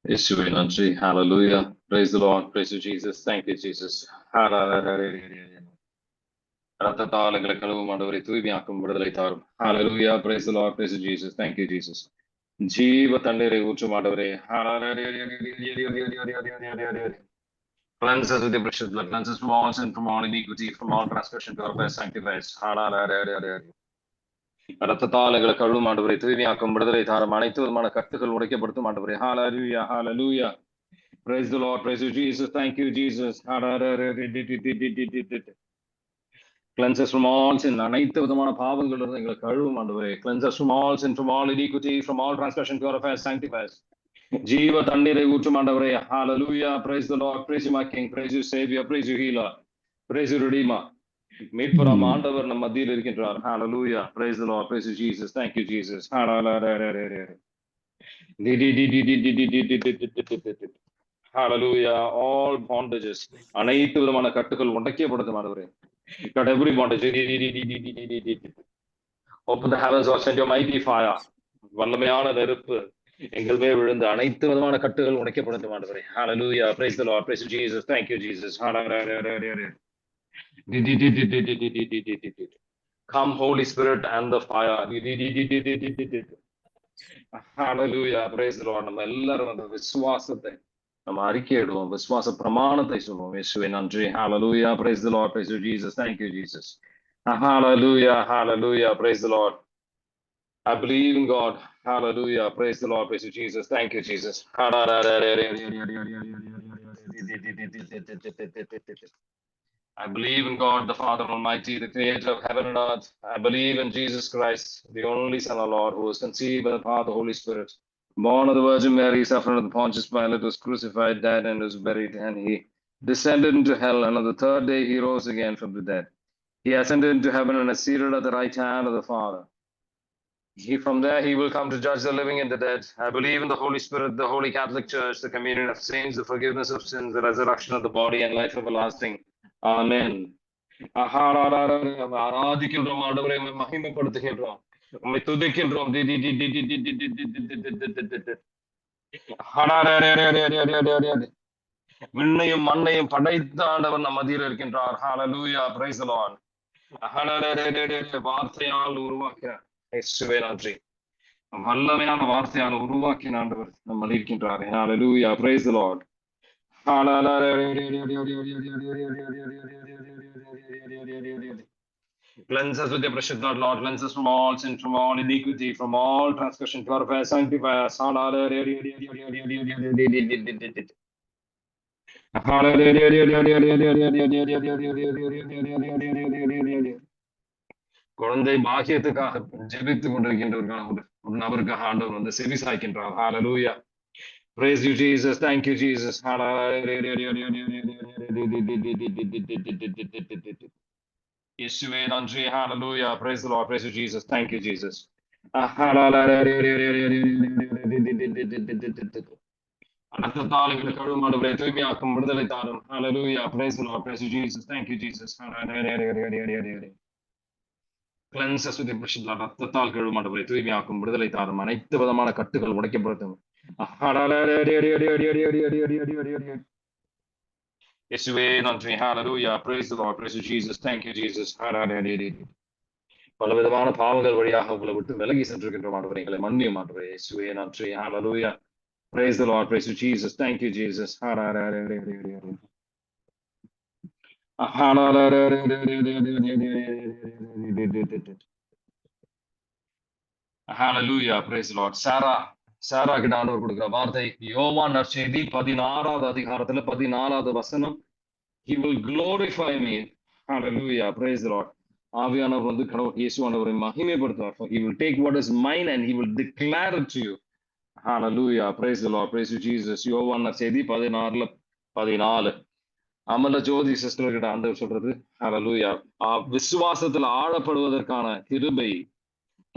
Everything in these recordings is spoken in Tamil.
இயேசுவே நன்றி. Hallelujah. Praise the Lord. Praise you, Jesus. Thank you, Jesus. Hallelujah. ரத்தத்தால் எங்களை கழுவும் ஆண்டவரை தூய்மையாக்கும் விடுதலை தாரும். Hallelujah. Praise the Lord. Praise you, Jesus. Thank you, Jesus. ஜீவ தண்ணீரை ஊற்றும் ஆண்டவரே. Cleanse us with your precious blood. Cleanse us from all sin, from all iniquity, from all transgression, purify, sanctify us. ரத்தத்தால் எங்களை கழுவும் ஆண்டவரை தூய்மையாக்கும் விடுதலை தாரும். அனைத்து விதமான கட்டுகள் உடைக்கப்படுத்தும் ஆண்டவரே. Hallelujah. Hallelujah. Praise the Lord. Praise you, Jesus. Thank you, Jesus. Cleanse us from all sin. அனைத்து விதமான பாவங்களிலிருந்து எங்களை கழுவும் ஆண்டவரே. Cleanse us from all sin, from all iniquity, from all transgression, purify, sanctify us. ஜீவ தண்ணீரை ஊற்றும் ஆண்டவரே. Hallelujah. Praise the Lord. Praise you, my King. Praise you, Savior. Praise you, Healer. Praise you, Redeemer. மீட்புறம் ஆண்டவர் நம் மத்தியில் இருக்கின்றார். Hallelujah. Praise the Lord. Praise you, Jesus. Thank you, Jesus. Hallelujah. All bondages. அனைத்து விதமான கட்டுகள் உடைக்கப்படுத்தும் ஆண்டவரே. Got every bondage. Open the heavens or send your mighty fire. வல்லமையான நெருப்பு எங்கள் மேல் விழுந்து அனைத்து விதமான கட்டுகள் உடைக்கப்படுத்தும் ஆண்டவரே. Hallelujah. Praise the Lord. Praise you, Jesus. Thank you, Jesus. Come, Holy Spirit, and the fire. Hallelujah. Praise the Lord. நம்ம எல்லாரும் அந்த விசுவாசத்தை நம்ம அறிக்கையிடுவோம். விசுவாச பிரமாணத்தை சொல்லுவோம். இயேசுவே நன்றி. Hallelujah. Praise the Lord. Praise you, Jesus. Thank you, Jesus. Hallelujah. Hallelujah. Praise the Lord. I believe in God. Hallelujah. Praise the Lord. Praise you, Jesus. Thank you, Jesus. I believe in God, the Father Almighty, the creator of heaven and earth. I believe in Jesus Christ, the only Son of Lord, who was conceived by the power of the Holy Spirit, born of the Virgin Mary, suffered under Pontius Pilate, was crucified, died, and was buried, and he descended into hell, and on the third day he rose again from the dead. He ascended into heaven and is seated at the right hand of the Father. From there he will come to judge the living and the dead. I believe in the Holy Spirit, the Holy Catholic Church, the communion of saints, the forgiveness of sins, the resurrection of the body, and life everlasting. Amen. ஆராதிக்கின்றோம் ஆண்டவரை, மகிமைப்படுத்துகின்றோம், உம்மை துதிக்கின்றோம். விண்ணையும் மண்ணையும் படைத்த ஆண்டவர் நம் மத்தியில் இருக்கின்றார். Hallelujah. Praise the Lord. வார்த்தையால் உருவாக்கின இயேசுவே நன்றி. வல்லமையான வார்த்தையால் உருவாக்கின ஆண்டவர் நம்ம இருக்கின்றார். Hallelujah. Praise the Lord. Cleanse us with your precious blood, Lord. Cleanse us from all sin, from all iniquity, from all transgression. Purify, sanctify us. குழந்தை பாக்கியத்துக்காக ஜெபித்துக் கொண்டிருக்கின்றவர்கள் ஒரு நபருக்காக ஆண்டவர் வந்து செவி சாய்க்கின்றார். Hallelujah. Praise you, Jesus. Thank you, Jesus. இயேசுவே நன்றி. Hallelujah. Praise the Lord. Praise you, Jesus. Thank you, Jesus. ரத்தத்தால் எங்களை கழுவும் ஆண்டவரே, தூய்மையாக்கும் விடுதலை தாரும். Hallelujah. Praise the Lord. Praise you, Jesus. Thank you, Jesus. Cleanse us with your precious blood. ரத்தத்தால் கழுவும் ஆண்டவரே, தூய்மையாக்கும் விடுதலை தாரும். அனைத்து விதமான கட்டுகள் உடைக்கப்படுத்தும். இயேசுவே நன்றி. Hallelujah. Praise the Lord. Praise you, Jesus. Thank you, Jesus. பல விதமான பாவங்கள் வழியாக உங்களை விட்டு விலகி சென்றிருக்கின்ற ஆண்டவரே, எங்களை மன்னியும் ஆண்டவரே. இயேசுவே நன்றி. Hallelujah. Praise the Lord. Praise you, Jesus. Thank you, Jesus. Hallelujah. Praise the Lord. சாரா கிட்ட ஆண்டவர் கொடுக்கிற வார்த்தை யோவான் நற்செய்தி 16வது அதிகாரத்துல 14வது வசனம். He will glorify me. Hallelujah. Praise the Lord. ஆவியானவர் வந்து கடவுள் இயேசுவானவரை மகிமைப்படுத்துவார். He will take what is mine and he will declare it to you. Hallelujah. Praise the Lord. Praise you, Jesus. யோவான் நற்செய்தி 16:14. அமல ஜோதி சிஸ்டர் கிட்ட ஆண்டவர் சொல்றது Hallelujah. விசுவாசத்துல ஆழப்படுவதற்கான கிருபை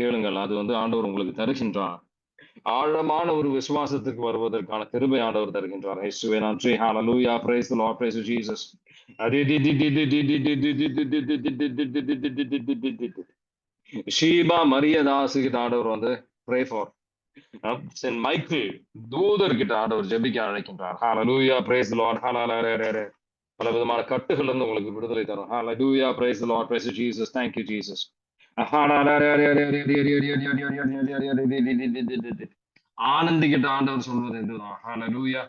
கேளுங்கள், அது வந்து ஆண்டவர் உங்களுக்கு தருகின்றார். ஆழமான ஒரு விசுவாசத்துக்கு வருவதற்கான கிருபை ஆண்டவர் தருகின்றார். இயேசுவே நன்றி. Hallelujah. Praise the Lord. Praise you, Jesus. Sheeba மரியதாசுக்கு ஆண்டவர் வந்து pray for. சென்ட் மைக்கேல் தூதர்கிட்ட ஆண்டவர் ஜெபிக்க அழைக்கின்றார். ஹalleluya praise the lord ஹalleluya. பல விதமான கட்டுகள் இருந்து உங்களுக்கு விடுதலை தரும். ஹalleluya praise the lord praise Jesus thank you Jesus. ஆனந்திக்கிட்ட ஆண்டவர் சொல்வது இதுதான். ஹalleluya.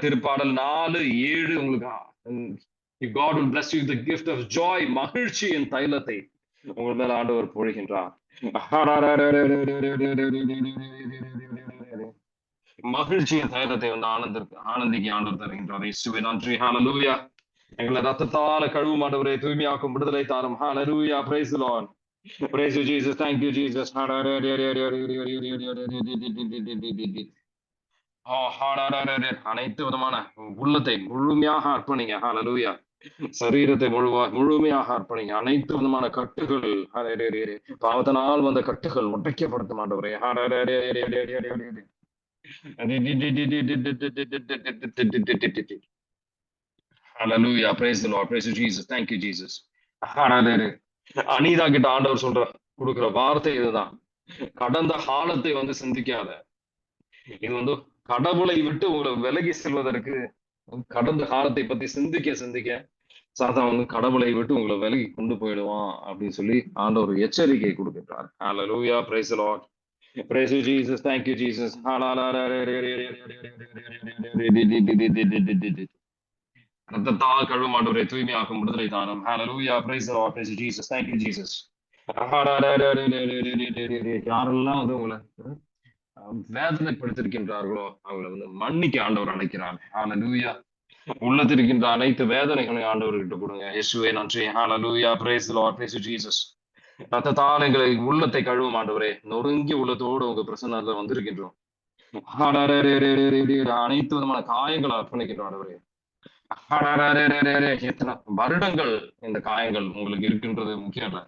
திருப்பாடல் 4:7 உங்களுக்கு if God will bless you with the gift of joy, மகிழ்ச்சியின் தைலத்தை உங்கள் மேல ஆண்டவர் பொழிகின்றார். மகிழ்ச்சியின் தைலத்தை வந்து ஆனந்திக்கு ஆண்டவர் தருகின்றார். இயேசுவே நன்றி. ஹalleluya. எங்களை ரத்தத்தால கழுவும் ஆண்டவரே, தூய்மையாக்கும் விடுதலை தாரும். ஹalleluya praise the Lord. Praise you Jesus. Thank you Jesus. அனைத்து விதமான உள்ளத்தை முழுமையாக அர்ப்பணிங்க. ஹalleluya. சரீரத்தை முழுமையாக அர்ப்பணிங்க. அனைத்து விதமான கட்டுகள் பாவத்தினால் வந்த கட்டுகள் உடைக்கப்படும் ஆண்டவரே. Hallelujah. Praise the Lord. Praise you, Jesus. Thank you, Jesus. Anitha கிட்ட ஆண்டவர் கொடுக்கிற வார்த்தை இதுதான். கடந்த காலத்தை வந்து சிந்திக்காத. இது வந்து கடவுளை விட்டு உங்களை விலகி செல்வதற்கு கடந்த காலத்தை பத்தி சிந்திக்க சாத்தான் வந்து கடவுளை விட்டு உங்களை விலகி கொண்டு போயிடுவான் அப்படின்னு சொல்லி ஆண்டவர் எச்சரிக்கை கொடுக்கின்றார். Hallelujah. Praise the Lord. Praise you, Jesus. Thank you, Jesus. ரத்தத்தால் கழுவும் ஆண்டவரே, தூய்மையாக்கும் விடுதலை தாரும். Hallelujah. Praise the Lord. Praise you, Jesus. Thank you, Jesus. யாரெல்லாம் வந்து உங்களை வேதனைப்படுத்திருக்கின்றார்களோ அவங்களை வந்து மன்னிக்க ஆண்டவர் அழைக்கிறார். Hallelujah. உள்ளத்திருக்கின்ற அனைத்து வேதனைகளையும் ஆண்டவர்கிட்ட கொடுங்க. இயேசுவே நன்றி. Hallelujah. Praise the Lord. Praise you, Jesus. ரத்தத்தால் எங்களை உள்ளத்தை கழுவும் ஆண்டவரே, நொறுங்கி உள்ளத்தோடு உங்க பிரசன்னத்துல வந்திருக்கின்றோம். அனைத்து விதமான காயங்களை அர்ப்பணிக்கின்றோம் ஆண்டவரே. எத்தனை வருடங்கள் இந்த காயங்கள் உங்களுக்கு இருக்கின்றது முக்கியம் இல்ல.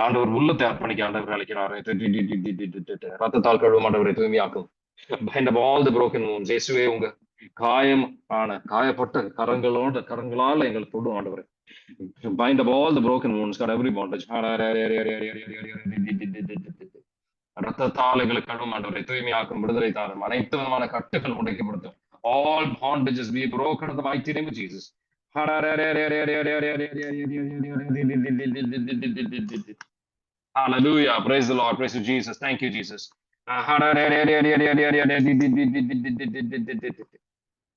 ஆண்டவர் உள்ளத்தை அர்ப்பணிக்க ஆண்டவர் அழைக்கிறாரு. ரத்தத்தால் கழுவும் ஆண்டவரை தூய்மையாக்கும். Bind up all the broken wounds. இயேசுவே உங்க காயப்பட்ட கரங்களால் எங்களை தொடும் ஆண்டவரே. Bind up all the broken wounds, got every bondage. ரத்தத்தால் எங்களை கழுவும் ஆண்டவரை தூய்மையாக்கும் விடுதலை தாரும். அனைத்து விதமான கட்டுகள் உடைக்கப்படுத்தும். All bondages be broken in the mighty name of Jesus. Hallelujah. Praise the Lord. Praise you, Jesus. Thank you, Jesus.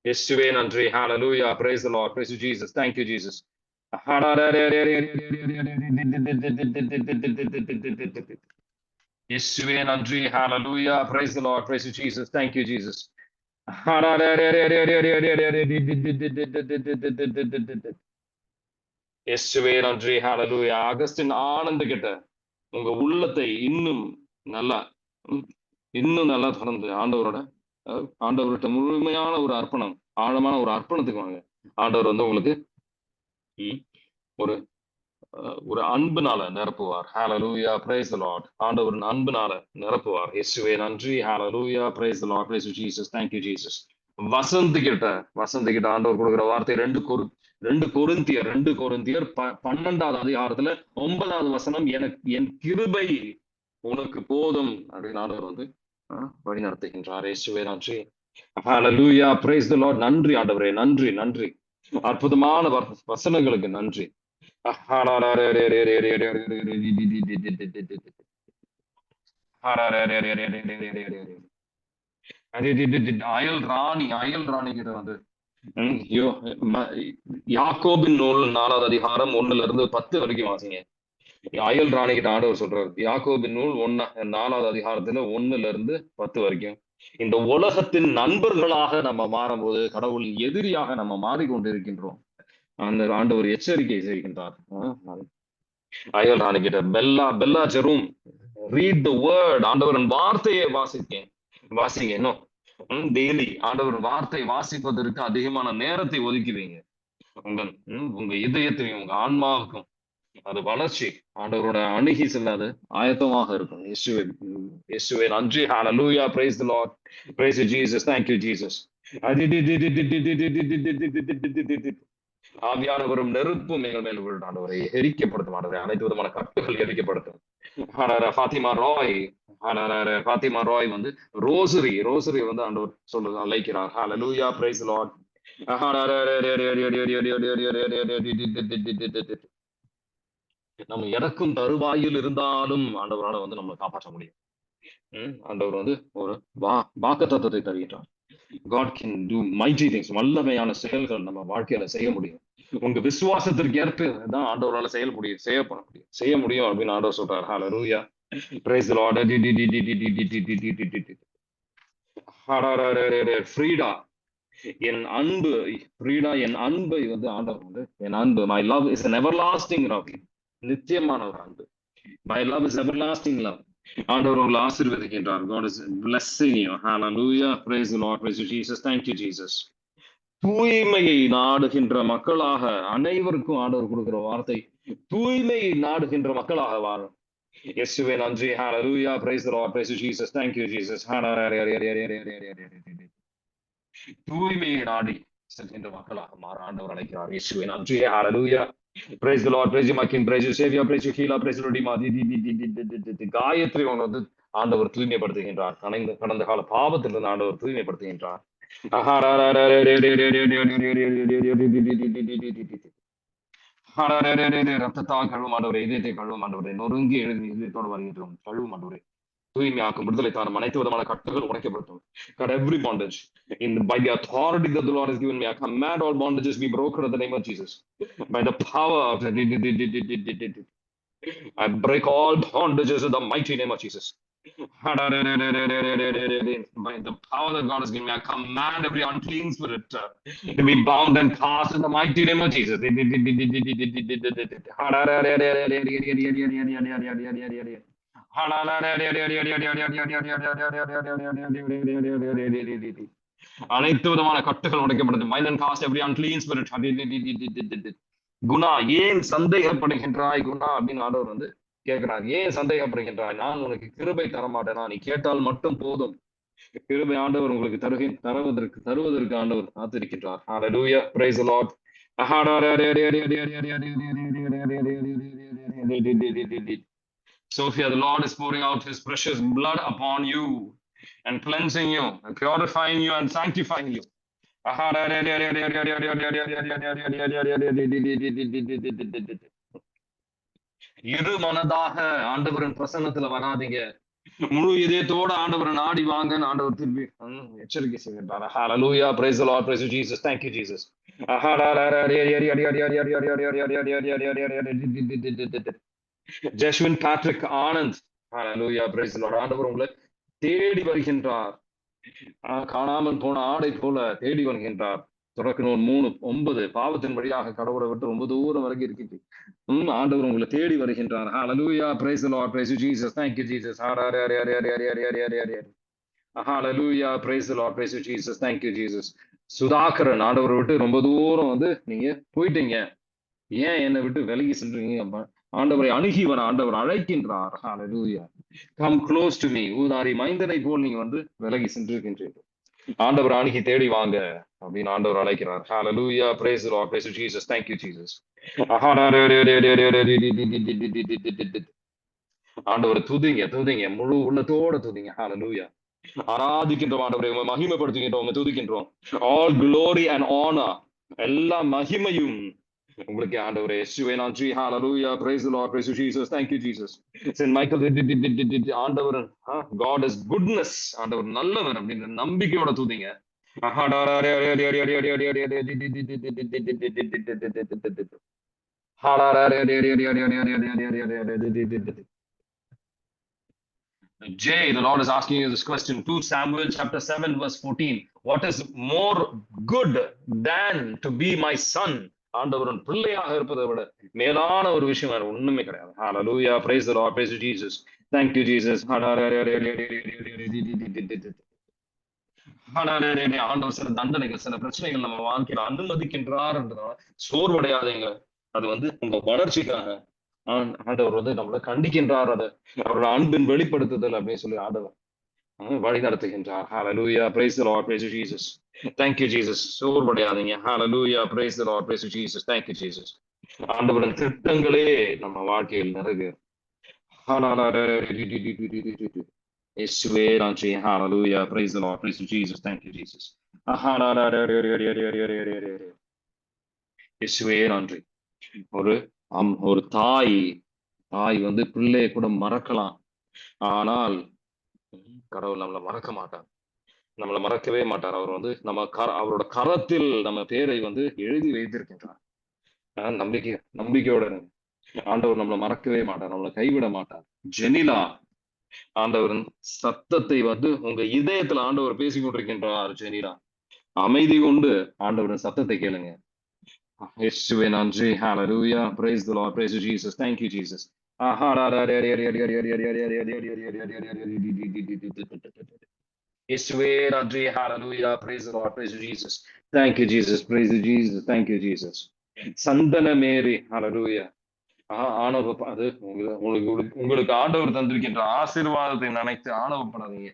Yesterday nandri. Hallelujah. Praise the Lord. Praise you, Jesus. Thank you, Jesus. Yesterday nandri. Hallelujah. Praise the Lord. Praise you, Jesus. Thank you, Jesus. இயேசுவே நன்றி. ஹalleluya. ஆகஸ்டின் ஆனந்த கிட்ட உங்க உள்ளத்தை இன்னும் நல்லா திறந்து ஆண்டவர்கிட்ட முழுமையான ஒரு அர்ப்பணம், ஆழமான ஒரு அர்ப்பணத்துக்கு வாங்க. ஆண்டவர் வந்து உங்களுக்கு ஒரு அன்புனால நிரப்புவார். ஹalleluya. Praise the Lord. ஆண்டவரின் அன்புனால நிரப்புவார். இயேசுவே நன்றி. ஹalleluya. Praise the Lord. Praise you, Jesus. Thank you, Jesus. Vasanth கிட்ட ஆண்டவர் கொடுக்கிற வார்த்தை 2 கொரிந்தியர் 12வது அதிகாரத்துல 9வது வசனம், என் கிருபை உனக்கு போதும் அப்படின்னு ஆண்டவர் வந்து வழி நடத்துகின்றார். இயேசுவே நன்றி. ஹalleluya. Praise the Lord. நன்றி ஆண்டவரே, நன்றி. அற்புதமான வசனங்களுக்கு நன்றி. அயல் ராணி கிட்ட வந்து யாக்கோபின் நூல் 4வது அதிகாரம் 1-10 வரைக்கும் வாசிங்க. அயல் ராணி கிட்ட ஆண்டவர் சொல்றாரு, யாக்கோபின் நூல் 4வது அதிகாரத்துல 1-10 வரைக்கும், இந்த உலகத்தின் நண்பர்களாக நம்ம மாறும்போது கடவுள் எதிரியாக நம்ம மாறிக்கொண்டிருக்கின்றோம். அந்த ஆண்டவர் எச்சரிக்கை செய்கின்றார். அயல் ராணி கிட்ட பெல்லா ஜெரும், ரீட் த வேர்ட், ஆண்டவரின் வார்த்தையை வாசிங்க. இன்னும் டெய்லி ஆண்டவர் வார்த்தை வாசிப்பதற்கு அதிகமான நேரத்தை ஒதுக்கிவீங்க. உங்க இதயத்தையும் உங்க ஆன்மாவுக்கும் அது வளர்ச்சி ஆண்டவரோட அணுகி செல்லாது ஆயத்தமாக இருக்கும். இயேசுவே நன்றி. ஹalleluya. Praise the Lord. Praise you, Jesus. Thank you, Jesus. ஆவியானவரும் நெருப்பும் எங்கள் மேல் விழும் ஆண்டவரை எரிக்கப்படுத்தும். ஆண்டவரை அனைத்து விதமான கட்டுகள் எரிக்கப்படுத்தும். ஃபாத்திமா ராய், ஃபாத்திமா ராய் வந்து ரோசரி ரோசரி வந்து ஆண்டவர் சொல்லுங்க அழைக்கிறார். ஹalleluya, praise the lord. நம்ம இறக்கும் தருவாயில் இருந்தாலும் ஆண்டவரால வந்து நம்மளை காப்பாற்ற முடியும். ஆண்டவர் வந்து ஒரு வாக்குத்தத்தத்தை தருகிறார். God can do mighty things. வல்லமையான செயல்கள் நம்ம வாழ்க்கையில செய்ய முடியும். உங்க விசுவாசத்திற்கு ஏற்ப தான் ஆண்டவரால செய்ய முடியும் அப்படின்னு ஆண்டவர் சொல்றார். ஹalleluya, praise the lord. ஃப்ரீடா என் அன்பு, ஃப்ரீடா என் அன்பை வந்து ஆண்டவர் வந்து என் அன்பு, my love is an everlasting love, நித்தியமான ஒரு அன்பு. My love is everlasting love. ஆண்டவர் உங்களை ஆசீர்வதிக்கின்றார். God is blessing you. Hallelujah. Praise the Lord. Praise you, Jesus. Thank you, Jesus. தூய்மையை நாடுகின்ற மக்களாக அனைவருக்கும் ஆண்டவர் கொடுக்கிற வார்த்தை, தூய்மையை நாடுகின்ற மக்களாக வாழும். இயேசுவே நன்றி. Hallelujah. Praise the Lord. Praise you, Jesus. Thank you, Jesus. தூய்மையை நாடி செல்கின்ற மக்களாக மாற ஆண்டவர் அழைக்கிறார். இயேசுவே நன்றி. Hallelujah. Praise the Lord. Praise you, my King. Praise you, Savior. Praise you, Healer. Praise you, Redeemer. Gayatri ஒன்று வந்து ஆண்டவர் தூய்மைப்படுத்துகின்றார். கடந்த கால பாவத்திலிருந்து ஆண்டவர் தூய்மைப்படுத்துகின்றார். ரத்தத்தால் கழுவும் ஆண்டவரே, இதயத்தை கழுவும் ஆண்டவரே, நொறுங்கி எழுதி இதயத்தோடு வருகின்றோம். கழுவும் ஆண்டவரே, தூய்மையாக்கும், விடுதலை தாரும், அனைத்து விதமான கட்டுகள் உடைக்கப்படும். God, every bondage by the authority that the Lord has given me, I command all bondages be broken in the name of Jesus. By the power of I break all bondages in the mighty name of Jesus. By the power that God has given me, I command every unclean spirit to be bound and cast in the mighty name of Jesus. அனைத்து விதமான கட்டுகள் உடைக்கப்பட்டது. Mind and cast every unclean spirit. Guna, ஏன் சந்தேகப்படுகின்றாய் குணா அப்படின்னு ஆண்டவர் வந்து கேட்கிறார். ஏன் சந்தேகப்படுகின்றாய்? நான் உனக்கு கிருபை தரமாட்டேனா? நீ கேட்டால் மட்டும் போதும். கிருபை ஆண்டவர் உங்களுக்கு தருவதற்கு ஆண்டவர் காத்திருக்கின்றார். Hallelujah, praise the Lord. Sophia, the Lord is pouring out his precious blood upon you and cleansing you and purifying you and sanctifying you. இரு மனதாக ஆண்டவரின் பிரசன்னத்துல வராதீங்க. முழு இதயத்தோட ஆண்டவரை நாடி வாங்கன்னு ஆண்டவர் திரும்பி எச்சரிக்கை செய்கின்றார். Hallelujah, praise the Lord, praise you, Jesus. Thank you, Jesus. Jeswin Patrick Anand, Hallelujah, praise the Lord. ஆண்டவர் உங்களை தேடி வருகின்றார். காணாமல் போன ஆடை போல தேடி வருகின்றார். தொடக்கணும் 3:9 பாவத்தின் வழியாக கடவுளை விட்டு ரொம்ப தூரம் வரைக்கும் இருக்குது. ஆண்டவர் உங்களை தேடி வருகின்றார். Hallelujah, praise the Lord, praise you, Jesus. Thank you, Jesus. Hallelujah, praise the Lord, praise you, Jesus. Thank you, Jesus. Sudhakaran, ஆண்டவரை விட்டு ரொம்ப தூரம் வந்து நீங்க போயிட்டீங்க, ஏன் என்னை விட்டு விலகி சென்றீங்க? ஆண்டவரை அணுகி வர ஆண்டவர் அழைக்கின்றார். Hallelujah. Come close to me. ஊதாரி மைந்தனை போல் நீங்க வந்து விலகி சென்றிருக்கின்றீர்கள். ஆண்டவர் அணுகி தேடி வாங்க அப்படின்னு ஆண்டவர் அழைக்கிறார். Hallelujah, praise the Lord, praise you, Jesus. Thank you, Jesus. ஆண்டவர் துதிங்க முழு உள்ளத்தோட துதிங்க. Hallelujah. ஆராதிக்கின்றோம் ஆண்டவரை, மகிமைப்படுத்துகின்றோம், துதிக்கின்றோம். All glory and honor, எல்லா மகிமையும் உங்களுக்கு ஆண்டவரே. இயேசுவே நன்றி. Hallelujah, praise the Lord, praise you, Jesus. Thank you, Jesus. Saint Michael, ஆண்டவர் God is goodness, ஆண்டவர் நல்லவர் அப்படின்ற நம்பிக்கையோட தூதிங்க. Jay, the Lord is asking you this question. 2 Samuel chapter 7 verse 14. What is more good than to be my son? ஆண்டவரின் பிள்ளையாக இருப்பதை விட மேலான ஒரு விஷயம் வேற ஒண்ணுமே கிடையாது. Hallelujah, praise the Lord, praise you, Jesus. Thank you, Jesus. ஆண்டவர் சில தண்டனைகள், சில பிரச்சனைகள் நம்ம வாழ்க்கையில அனுமதிக்கின்றார் என்றால் சோர்வடையாதீங்க. அது வந்து உங்க வளர்ச்சிக்காக ஆண்டவர் வந்து நம்மளை கண்டிக்கின்றார். அது அவரோட அன்பின் வெளிப்படுத்துதல் அப்படின்னு சொல்லி ஆண்டவர் வழி நடத்துகின்றார். Hallelujah, praise the Lord, praise you, Jesus. Thank you, Jesus. சோர்வடையாதீங்க. Hallelujah, praise the Lord, praise you, Jesus. Thank you, Jesus. ஆண்டவரின் திட்டங்களே நம்ம வாழ்க்கையில் நிறைவேறும். இயேசுவே நன்றி. Hallelujah. Praise the Lord. Praise you, Jesus. Thank you, Jesus. இயேசுவே நன்றி. ஒரு ஒரு தாய் தாய் வந்து பிள்ளையை கூட மறக்கலாம். ஆனால் கடவுள் நம்மளை மறக்க மாட்டார். நம்மளை மறக்கவே மாட்டார். அவர் வந்து அவரோட கரத்தில் நம்ம பேரை வந்து எழுதி வைத்திருக்கின்றார். நம்பிக்கையோட இருங்க. ஆண்டவர் நம்மளை மறக்கவே மாட்டார். நம்மளை கைவிட மாட்டார். ஜெனிலா, ஆண்டவரின் சத்தத்தை வந்து உங்க இதயத்துல ஆண்டவர் பேசிக் கொண்டிருக்கின்றார். ஜெனிலா, அமைதி கொண்டு ஆண்டவரின் சத்தத்தை கேளுங்க. இயேசுவே நன்றி. Hallelujah. Praise the Lord. Praise you, Jesus. Thank you, Jesus. இயேசுவே நன்றி. Hallelujah. Praise the Lord. Praise you, Jesus. Thank you, Jesus. Praise you, Jesus. Thank you, Jesus. சந்தன மேரி. Hallelujah. ஆணவ அது உங்களுக்கு ஆண்டவர் தந்திருக்கின்ற ஆசீர்வாதத்தை நினைத்து ஆணவப்படாதீங்க.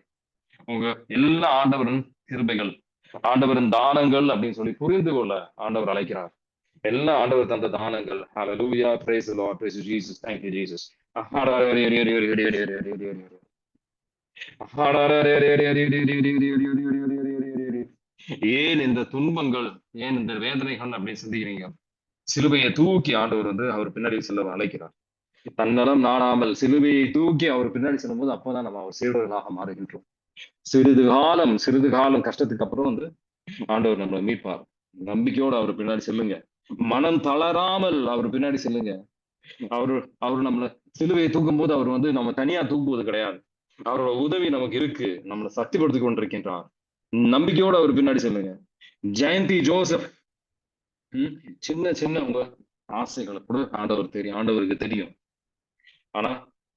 உங்க எல்லா ஆண்டவரின் கிருபைகள், ஆண்டவரின் தானங்கள் அப்படின்னு சொல்லி புரிந்து கொள்ள ஆண்டவர் அழைக்கிறார். எல்லா ஆண்டவர் தந்த தானங்கள். Hallelujah. Praise the Lord. Praise you, Jesus. Thank you, Jesus. ஏன் இந்த துன்பங்கள், ஏன் இந்த வேதனைகள் அப்படின்னு சிந்திக்கிறீங்க? சிலுவையை தூக்கி ஆண்டவர் வந்து அவர் பின்னாடி செல்ல அழைக்கிறார். தன்னலம் நாடாமல் சிலுவையை தூக்கி அவர் பின்னாடி செல்லும் போது அப்போதான் நம்ம அவர் சீடர்களாக மாறுகின்றோம். சிறிது காலம் கஷ்டத்துக்கு அப்புறம் வந்து ஆண்டவர் நம்மளை மீட்பார். நம்பிக்கையோடு அவர் பின்னாடி செல்லுங்க. மனம் தளராமல் அவர் பின்னாடி செல்லுங்க. அவரு நம்மளை சிலுவையை தூக்கும் போது அவர் வந்து நம்ம தனியா தூக்குவது கிடையாது. அவரோட உதவி நமக்கு இருக்கு. நம்மளை சக்திப்படுத்திக் கொண்டிருக்கின்றார். நம்பிக்கையோடு அவர் பின்னாடி செல்லுங்க. ஜெயந்தி ஜோசப், சின்ன சின்ன உங்க ஆசைகளை கூட ஆண்டவருக்கு தெரியும். ஆனா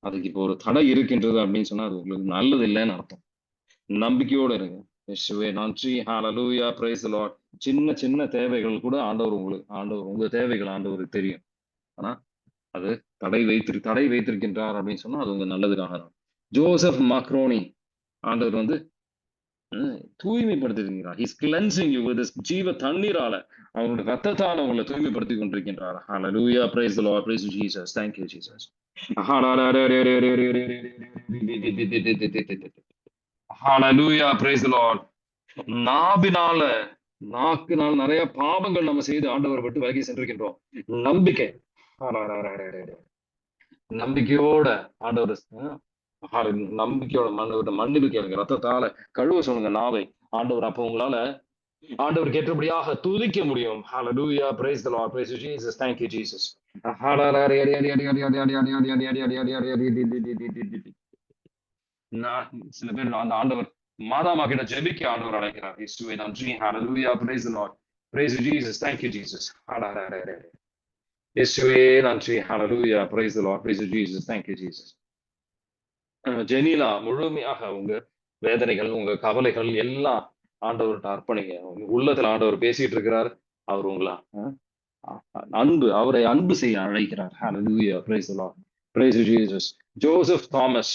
அதுக்கு இப்போ ஒரு தடை இருக்கின்றது அப்படின்னு சொன்னா அது உங்களுக்கு நல்லது இல்லைன்னு அர்த்தம். நம்பிக்கையோட இருங்க. இயேசுவே நன்றி. ஹalleluya. praise the Lord. சின்ன சின்ன தேவைகள் கூட ஆண்டவர் உங்க தேவைகள் ஆண்டவருக்கு தெரியும். ஆனா அது தடை வைத்திருக்கின்றார் அப்படின்னு சொன்னா அது உங்க நல்லதுக்காக தான். ஜோசப் மக்ரோனி, ஆண்டவர் வந்து தூய்மைப்படுத்திருக்கிறார். He's cleansing you with his ஜீவ தண்ணீரால, அவருடைய ரத்தத்தால உங்களை தூய்மைப்படுத்தி கொண்டிருக்கின்றார். Hallelujah. Praise the Lord. Praise you, Jesus. Thank you, Jesus. Hallelujah. Praise the Lord. நாக்கினால் நிறைய பாவங்கள் நம்ம செய்து ஆண்டவர் விட்டு விலகி சென்றிருக்கின்றோம். நம்பிக்கையோட ஆண்டவர் நம்பிக்கையோட மன்னிப்பு கேளுங்க. ரத்தத்தால கழுவ சொல்லுங்க நாவை. ஆண்டவர் அப்ப உங்களால ஆண்டவருக்கு ஏற்றபடியாக துதிக்க முடியும். Hallelujah. Praise the Lord. Praise you, Jesus. Thank you, Jesus. சில பேர் அந்த ஆண்டவர் மாதாமா கிட்ட ஜெபிக்க ஆண்டவர் அழைக்கிறார். இயேசுவே நன்றி. Hallelujah. Praise the Lord. Praise you, Jesus. Thank you, Jesus. இயேசுவே நன்றி. Hallelujah. Praise the Lord. Praise you, Jesus. Thank you, Jesus. ஜெனிலா, முழுமையாக உங்க வேதனைகள், உங்க கவலைகள் எல்லாம் ஆண்டவர்கிட்ட அர்ப்பணிங்க. உள்ளத்துல ஆண்டவர் பேசிட்டு இருக்கிறார். அவர் உங்களா அவரை அன்பு செய்ய அழைக்கிறார். Hallelujah. Praise the Lord. Praise you, Jesus. Joseph Thomas,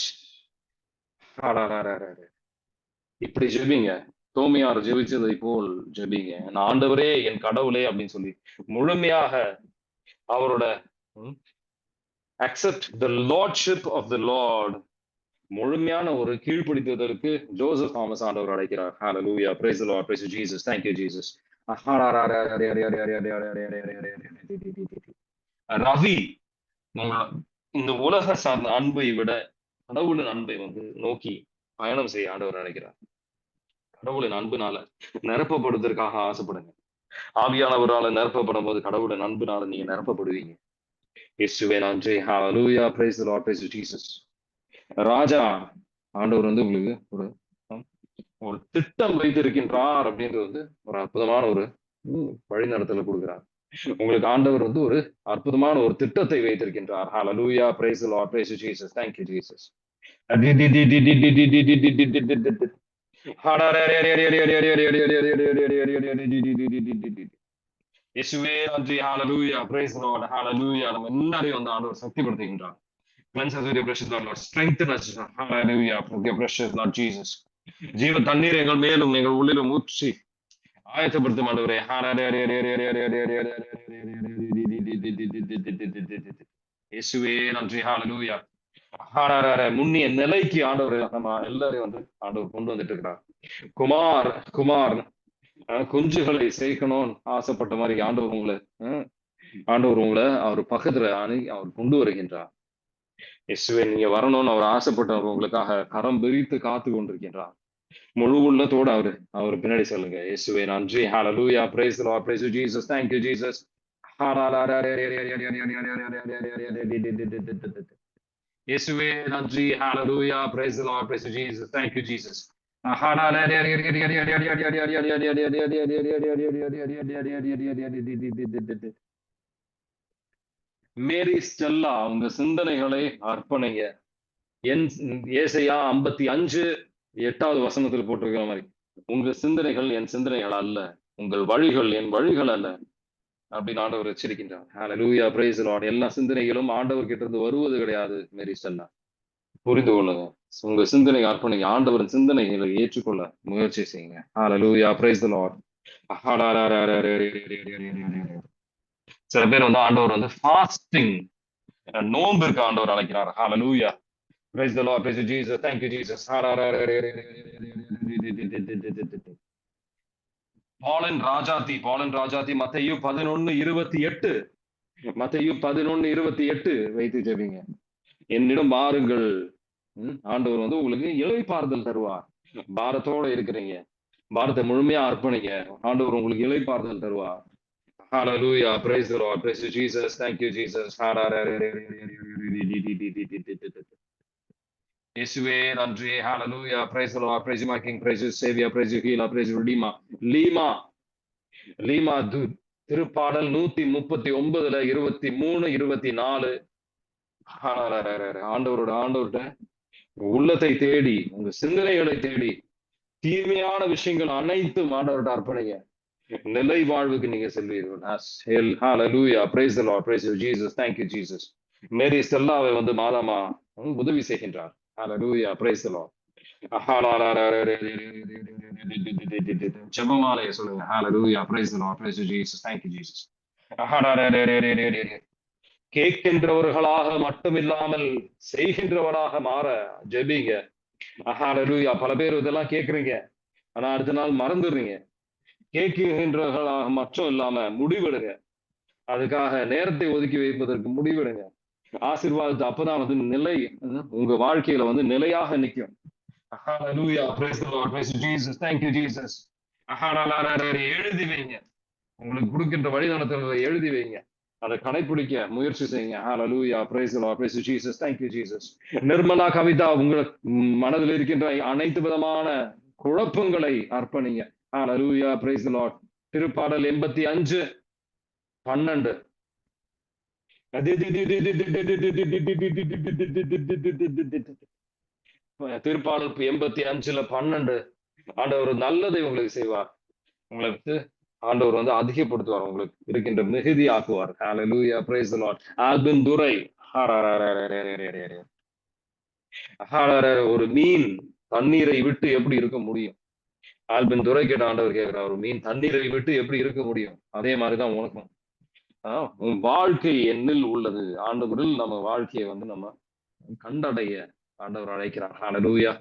இப்படி ஜெபிங்க. தோமையார் ஜெபிச்சதை போல் ஜெபிங்க. நான் ஆண்டவரே, என் கடவுளே அப்படின்னு சொல்லி முழுமையாக அவரோட accept the lordship of the Lord, முழுமையான ஒரு கீழ்ப்பிடித்ததற்கு ஜோசப் தாமஸ் ஆண்டவர் அழைக்கிறார். Hallelujah. Praise the Lord. Praise you, Jesus. Thank you, Jesus. Ravi, இந்த உலக சார்ந்த அன்பை விட கடவுளின் அன்பை வந்து நோக்கி பயணம் செய்ய ஆண்டவர் அழைக்கிறார். கடவுளின் அன்புனால நிரப்பப்படுவதற்காக ஆசைப்படுங்க. ஆவியானவரால நிரப்பப்படும் போது கடவுளின் அன்புனால நீங்க நிரப்பப்படுவீங்க. இயேசுவே நன்றி. Hallelujah. Praise the Lord. Praise you, Jesus. ராஜா, ஆண்டவர் வந்து உங்களுக்கு ஒரு திட்டம் வைத்திருக்கின்றார் அப்படின்றது வந்து ஒரு அற்புதமான ஒரு வழிநடத்தல கொடுக்கிறார். உங்களுக்கு ஆண்டவர் வந்து ஒரு அற்புதமான ஒரு திட்டத்தை வைத்திருக்கின்றார். Hallelujah. Praise the Lord. Praise you, Jesus. Thank you, Jesus. இயேசுவே நன்றி. Hallelujah. Praise the Lord. Hallelujah. நம்ம எல்லாரையும் வந்து ஆண்டவர் சக்திப்படுத்துகின்றார். Cleanse us with your precious Lord. Strengthen us. Hallelujah. With your precious Lord Jesus. ஜீவ தண்ணீர் எங்கள் மேலும் எங்கள் உள்ளிலும் ஊற்றி ஆயத்தப்படுத்தும் ஆண்டவரே. இயேசுவே நன்றி. Hallelujah. முன்னிய நிலைக்கு ஆண்டவர் நம்ம எல்லாரையும் வந்து ஆண்டவர் கொண்டு வந்துட்டு இருக்கிறார். குமார் குமார் குஞ்சுகளை சேர்க்கணும்னு ஆசைப்பட்ட மாதிரி ஆண்டவர் உங்களை அவர் பக்கத்துல அவர் கொண்டு வருகின்றார். இயேசுவே நீங்க வரணும்னு அவர் ஆசைப்பட்டவர் உங்களுக்காக கரம் விரித்து காத்து கொண்டிருக்கின்றார். முழு உள்ளத்தோடு அவர் பின்னாடி சொல்லுங்க. இயேசுவே நன்றி. ஹalleluya, praise the Lord, praise you Jesus, thank you Jesus. இயேசுவே நன்றி. ஹalleluya, praise the Lord, praise you Jesus, thank you Jesus. Mary Stella உங்க சிந்தனைகளை அர்ப்பணிங்க. ஏசாயா 55:8 வசனத்தில் போட்டிருக்கிற மாதிரி, உங்க சிந்தனைகள் என் சிந்தனைகள் அல்ல, உங்கள் வழிகள் என் வழிகள் அல்ல அப்படின்னு ஆண்டவர் எச்சரிக்கின்றார். ஹalleluya, praise the Lord. எல்லா சிந்தனைகளும் ஆண்டவர் கிட்ட இருந்து வருவது கிடையாது. மேரி ஸ்டெல்லா புரிந்து கொள்ளுங்க. உங்க சிந்தனை அர்ப்பணிங்க. ஆண்டவரின் சிந்தனைகளை ஏற்றுக்கொள்ள முயற்சி செய்யுங்க. ஹalleluya, praise the Lord. சில பேர் வந்து ஆண்டவர் வந்து ஃபாஸ்டிங் நோம்பிற்கு ஆண்டவர் அழைக்கிறார். ஹalleluya, praise the Lord, praise you Jesus, thank you Jesus. Balan Rajathi மத்தேயு 11:28 வைத்து ஜெபிங்க. என்னிடம் வாருங்கள், ஆண்டவர் வந்து உங்களுக்கு இளைப்பாறுதல் தருவார். பாரத்தோட இருக்கிறீங்க, பாரத்தை முழுமையா அர்ப்பணிங்க, ஆண்டவர் உங்களுக்கு இளைப்பாறுதல் தருவார். Hallelujah, praise the Lord, praise you Jesus, thank you Jesus. இயேசுவே நன்றி. Hallelujah, praise the Lord, praise you my King, praise you Savior, praise you Healer, praise you Redeemer. Lima திருப்பாடல் 139:23-24. ஆண்டவர்கிட்ட உள்ளத்தை தேடி, உங்க சிந்தனைகளை தேடி, தீமையான விஷயங்கள் அனைத்தும் ஆண்டவர்கிட்ட அர்ப்பணிங்க. நிலை வாழ்வுக்கு நீங்க செல்வீர்கள். Hallelujah, praise the Lord, praise you Jesus, thank you Jesus. மேரி ஸ்டெல்லாவை வந்து மாதாமா உதவி செய்கின்றார். Hallelujah, praise the Lord. ஜெபமாலையை சொல்லுங்க. Hallelujah, praise the Lord, praise you Jesus, thank you Jesus. கேட்கின்றவர்களாக மட்டும் இல்லாமல் செய்கின்றவராக மாற ஜெபிங்க. Hallelujah. பல பேர் இதெல்லாம் கேட்குறீங்க, ஆனா அடுத்த நாள் மறந்துடுறீங்க. கேட்கின்றவர்களாக மட்டும் இல்லாம முடிவெடுங்க. அதுக்காக நேரத்தை ஒதுக்கி வைப்பதற்கு முடிவெடுங்க. ஆசீர்வாதத்தை அப்பதான் வந்து உங்க வாழ்க்கையில வந்து நிலையாக நிற்கும். Hallelujah, praise the Lord, praise you Jesus, thank you Jesus. எழுதி வைங்க. உங்களுக்கு கொடுக்கின்ற வழிநடத்தல்களை எழுதி வைங்க. அதை கடைபிடிக்க முயற்சி செய்யுங்க. Hallelujah, praise the Lord, praise you Jesus, thank you Jesus. Nirmala Kavitha உங்களுக்கு மனதில் இருக்கின்ற அனைத்து விதமான குழப்பங்களை அர்ப்பணிங்க. Hallelujah, praise the Lord. திருப்பாடல் 85:12. திருப்பாடல் 85:12. ஆண்டவர் நல்லதை உங்களுக்கு செய்வார். உங்களுக்கு ஆண்டவர் வந்து அதிகப்படுத்துவார், உங்களுக்கு இருக்கின்ற மிகுதி ஆக்குவார். Hallelujah, praise the Lord. Albin துரை ஒரு மீன் தண்ணீரை விட்டு எப்படி இருக்க முடியும்? ஆல்பின் துரை கேட்ட ஆண்டவர் கேட்கிறார், ஒரு மீன் தண்ணீரை விட்டு எப்படி இருக்க முடியும்? அதே மாதிரிதான் உனக்கும். உன் வாழ்க்கை என்னில் உள்ளது. ஆண்டவரில் நம்ம வாழ்க்கையை வந்து நம்ம கண்டடைய ஆண்டவர் அழைக்கிறார். Hallelujah,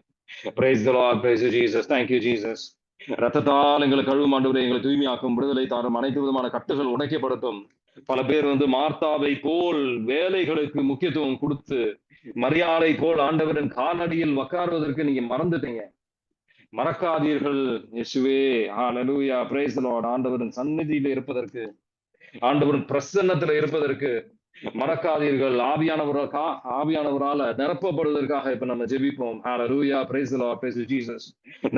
praise the Lord, praise you Jesus, thank you Jesus. ரத்தத்தால் எங்களை கழுவும் ஆண்டவரே, எங்களை தூய்மையாக்கும், விடுதலை தாரும், அனைத்து விதமான கட்டுகள் உடைக்கப்படுத்தும். பல பேர் வந்து மார்த்தாவை போல் வேலைகளுக்கு முக்கியத்துவம் கொடுத்து, மரியாதை போல் ஆண்டவரின் காலடியில் உட்காருவதற்கு நீங்க மறந்துட்டீங்க. மறக்காதீர்கள். இயேசுவே, ஹalleluya, praise the Lord. ஆண்டவரின் சந்நிதியில இருப்பதற்கு, ஆண்டவரின் பிரசன்னத்துல இருப்பதற்கு மறக்காதீர்கள். ஆவியானவரால நிரப்பப்படுவதற்காக இப்ப நம்ம ஜெபிப்போம். Hallelujah, praise the Lord, praise Jesus.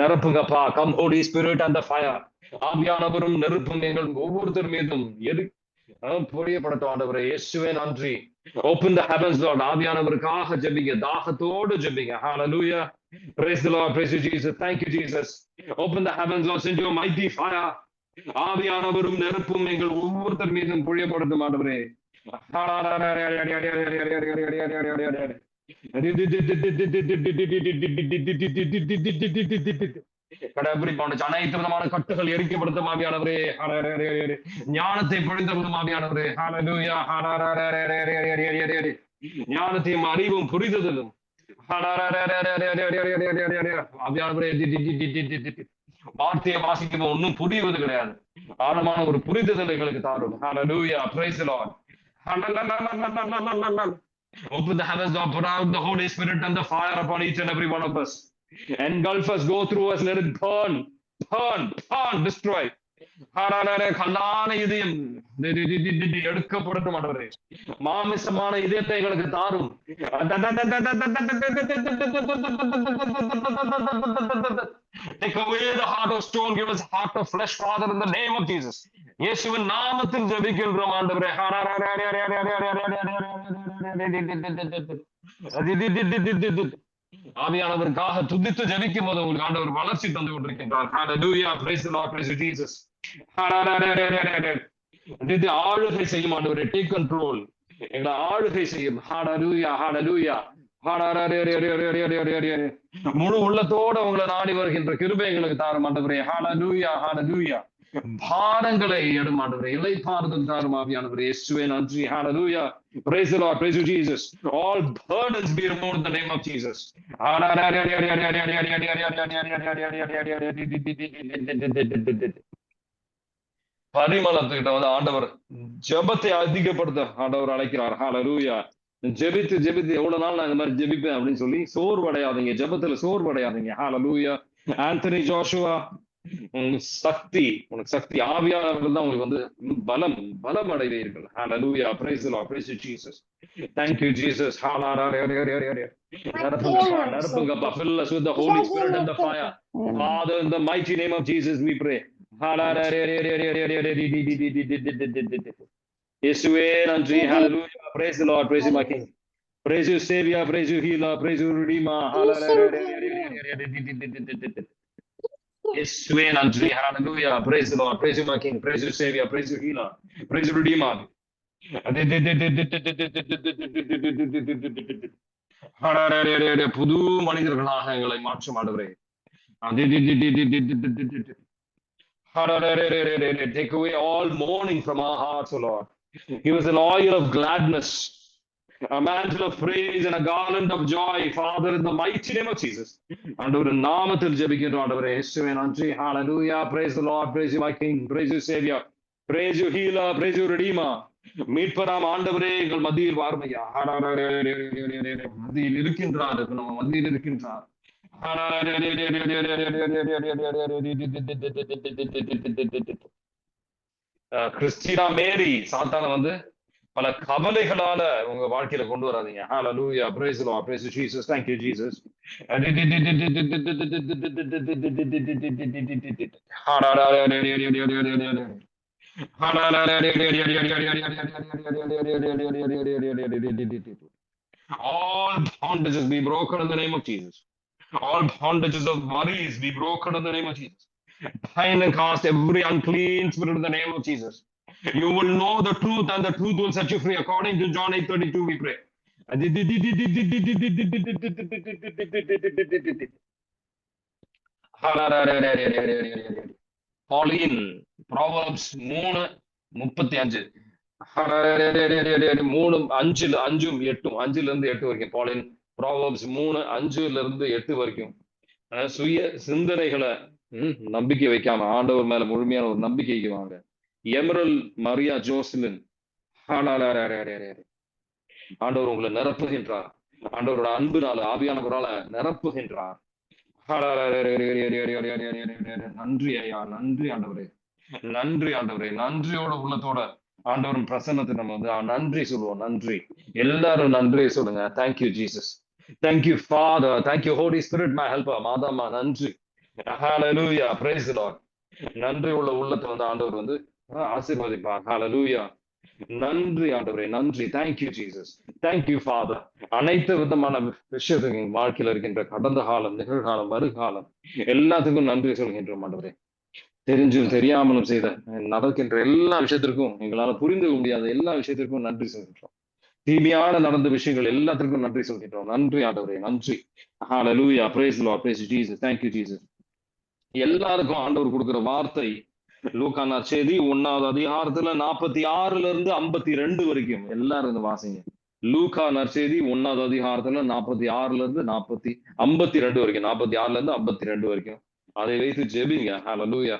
நிரப்புங்கப்பா. Come Holy Spirit and the fire. ஆவியானவரும் நெருப்பும் எங்கள் ஒவ்வொருத்தர் மீதும் பொழியப்படட்டும். ஆண்டவரே இயேசுவே நன்றி. Open the heavens, Lord. ஆவியானவருக்காக ஜெபிங்க, தாகத்தோடு ஜெபிங்க. Hallelujah, praise the Lord, praise Jesus, thank you Jesus. Open the heavens, Lord, send your mighty fire. ஆவியானவரும் நெருப்பும் எங்கள் ஒவ்வொருத்தர் மீதும் பொழியப்படட்டும். ஆண்டவரே அனைத்து விதமான கட்டுகள் எரிக்கப்படுத்தும் ஆவியானவரே. ஞானத்தை பொழிந்தவரும் ஆவியானவரே. ஞானத்தையும் அறிவும் புரிதலும் வார்த்தையை வாசிக்கும் ஒன்னும் புரிவது கிடையாது. ஆழமான ஒரு புரிதல் எங்களுக்கு தாரும். Hallelujah. Praise the Lord. Open the heavens, Lord, pour out the Holy Spirit and the fire upon each and every one of us. Engulf us, go through us, let it burn, burn, burn, destroy. கல்லான இதயம் எடுக்கப்படட்டும் ஆண்டவரே. மாமிசமான இதயத்தை எங்களுக்கு தாரும். Take away the heart of stone, give us heart of flesh, Father, in the name of Jesus. இயேசுவின் நாமத்தில் ஜெபிக்கின்றோம் ஆண்டவரே. ஆவியானவருக்காக துதித்து ஜெபிக்கும் போது உங்களுக்கு ஆண்டவர் வளர்ச்சி தந்து கொண்டிருக்கின்றார். Hallelujah. Praise the Lord. Praise Jesus. ஆளுகை செய்யும் ஆண்டவரே. Take control. எங்களை ஆளுகை செய்யும். Hallelujah. Hallelujah. முழு உள்ளத்தோட உங்களை நாடி வருகின்ற கிருபை எங்களுக்கு தாரும் ஆண்டவரே. Hallelujah. Hallelujah. பாரங்களை எடும் ஆண்டவரே. இளைப்பாறுதல் தாரும் ஆவியானவரே. இயேசுவே நன்றி. Hallelujah. Praise the Lord. Praise you, Jesus. All burdens be removed in the name of Jesus. பரிமளத்துக்கிட்ட வந்து ஆண்டவர் ஜெபத்தை அதிகப்படுத்த ஆண்டவர் அழைக்கிறார். Hallelujah. ஜெபித்து ஜெபித்து எவ்வளவு நாள் நான் இந்த மாதிரி ஜெபிப்பேன் அப்படின்னு சொல்லி சோர்வடையாதீங்க. ஜெபத்துல சோர்வடையாதீங்க. Hallelujah. ஆந்தனி ஜோஷுவா, உனக்கு சக்தி ஆவியானவர்கள் தான் உங்களுக்கு வந்து பலம் அடைவீர்கள். Hallelujah. Praise the Lord. Praise you, Jesus. Thank you, Jesus. நிரப்புங்கப்பா. Fill us with the Holy Spirit and the fire. Father, in the mighty name of Jesus we pray. இயேசுவே நன்றி. Hallelujah. Praise the Lord. Praise you, my King. Praise you, Savior. Praise you, Healer. Praise you, Redeemer. இயேசுவே நன்றி. Hallelujah. Praise the Lord. Praise you, my King. Praise you, Savior. Praise you, Healer. Praise you, Redeemer. புது மனிதர்களாக எங்களை மாற்றும் ஆண்டவரே. Take away all mourning from our hearts, O Lord. Give us an oil of gladness, a mantle of praise and a garland of joy, Father, in the mighty name of Jesus. ஆண்டவரே நாமத்தில் ஜெபிக்கின்றோம் ஆண்டவரே. இயேசுவே நன்றி. Hallelujah. Praise the Lord. Praise you, my King. Praise you, Savior. Praise you, Healer. Praise you, Redeemer. மீட்பராம் ஆண்டவரே எங்கள் மத்தியில் வாருமையா. மத்தியில் இருக்கின்றார். நம்ம மத்தியில் இருக்கின்றார். கிறிஸ்டினா மேரி, சாத்தான வந்து பல கவலைகளால உங்க வாழ்க்கையில கொண்டு வராதீங்க. Hallelujah. Praise the Lord. Praise you, Jesus. Thank you, Jesus. All bondages be broken in the name of Jesus. All bondages of worries be broken in the name of Jesus. Bind and cast every unclean spirit in the name of Jesus. You will know the truth and the truth will set you free. According to John 8:32, we pray. Pauline, Proverbs 3:35. 3:5-8 வரைக்கும். Pauline, Proverbs 3:5-8 வரைக்கும். சுய சிந்தனைகளை நம்பிக்கை வைக்காம ஆண்டவர் மேல முழுமையான ஒரு நம்பிக்கைக்கு வாங்க. எமரல் மரியா ஜோஸ்லின், ஆண்டவர் உங்களை நிரப்புகின்றார். ஆண்டவரோட அன்புனால ஆவியானவரால நிரப்புகின்றார். நன்றி ஐயா. நன்றி ஆண்டவரே. நன்றி ஆண்டவரே. நன்றியோட உள்ளத்தோட ஆண்டவரின் பிரசன்னத்தை நம்ம வந்து நன்றி சொல்லுவோம். நன்றி. எல்லாரும் நன்றி சொல்லுங்க. Thank you Jesus. Thank you father. Thank you holy spirit, my helper. மாதாமா நன்றி. Hallelujah. Praise the Lord. நன்றி உள்ள உள்ளத்தை வந்து ஆண்டவர் வந்து ஆசீர்வதிப்பார். Hallelujah. நன்றி ஆண்டவரே. நன்றி. Thank you Jesus. Thank you father. அனைத்து விதமான விஷயத்துக்கு வாழ்க்கையில இருக்கின்ற கடந்த காலம், நிகழ்காலம், வருகாலம் எல்லாத்துக்கும் நன்றி சொல்கின்றோம் ஆண்டவரே. தெரிஞ்சும் தெரியாமலும் செய்த நடக்கின்ற எல்லா விஷயத்திற்கும், எங்களால புரிந்து முடியாத எல்லா விஷயத்திற்கும் நன்றி சொல்கின்றோம். தீமையான நடந்த விஷயங்கள் எல்லாத்திற்கும் நன்றி சொல்கின்றோம். நன்றி ஆண்டவரே. நன்றி. Hallelujah. Praise the Lord. Praise Jesus. Thank you, Jesus. எல்லாருக்கும் ஆண்டவர் கொடுக்கிற வார்த்தை லூக்கா நற்செய்தி 1வது அதிகாரத்துல 46-52 வரைக்கும் எல்லாரும் இந்த வாசிங்க. லூக்கா நற்செய்தி 1வது அதிகாரத்துல 46ல இருந்து 52 வரைக்கும், 46ல இருந்து 52 வரைக்கும். அதை வைத்து ஜெபிங்க. ஹalleluya.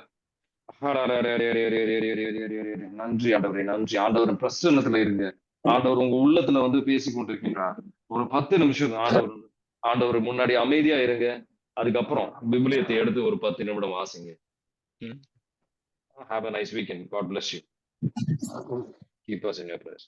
நன்றி ஆண்டவரே, நன்றி. ஆண்டவர் பிரசன்னத்துல இருங்க. ஆண்டவர் உங்க உள்ளத்துல வந்து பேசிக் கொண்டிருக்கின்றார். ஒரு 10 நிமிஷம் ஆண்டவர் முன்னாடி அமைதியா இருங்க. அதுக்கப்புறம் விவிலியத்தை எடுத்து ஒரு 10 நிமிடம் வாசிங்க. Have a nice weekend. God bless you. Keep us in your prayers.